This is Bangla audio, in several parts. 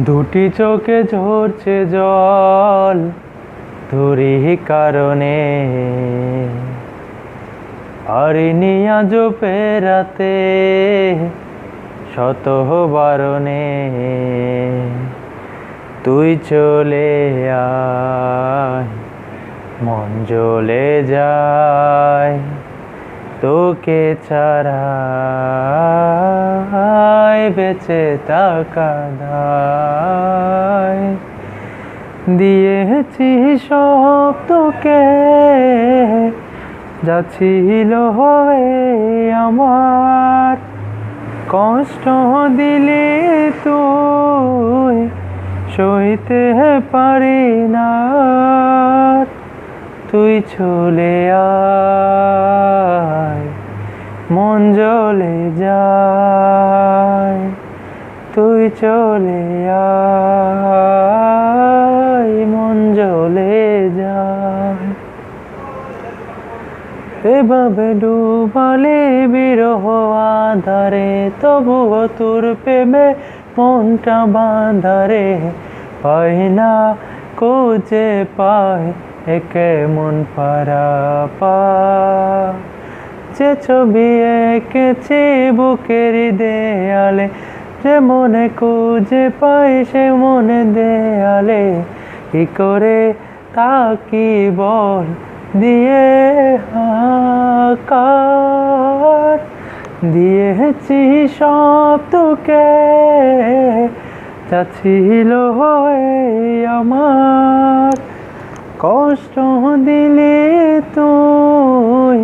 দুটি চোখে ঝরছে জল তোরই কারণে, পারিনি আজও পেরাতে শত বারণে। তুই চলে আয়, মন জ্বলে যায় তোকে ছাড়া, বেঁচে থাকা দায়। দিয়েছি সব তোকে, যা ছিল হয়ে আমার, কষ্ট দিলে তুই সইতে পারি না। তুই চলে আয়, মন জ্বলে যায়। তুই চলে আয়, মন জ্বলে যায়। এভাবে ডুবালে বিরহ আধারে, তবুও তোর প্রেমে মনটা বাঁধারে। পাই না খুঁজে পাই একে মন পারাপার। যে ছবি এঁকেছি বুকের দেয়ালে, যে মনে খুঁজে পাই সে মনে দেয়ালে। কি করে তাকি বল দিয়ে আকার, দিয়েছি সব তোকে, যা ছিল হয়ে আমার, কষ্ট দিলে তুই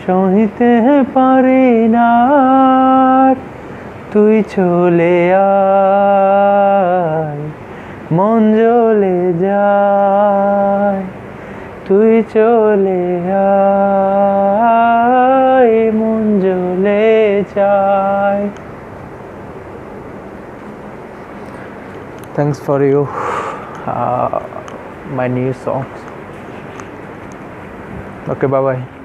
সহিতে পারি না। তুই চলে আয়, মন জ্বলে যায়। তুই চলে আয়, মন জ্বলে যায়। Thanks for you, my new songs. Okay, bye bye.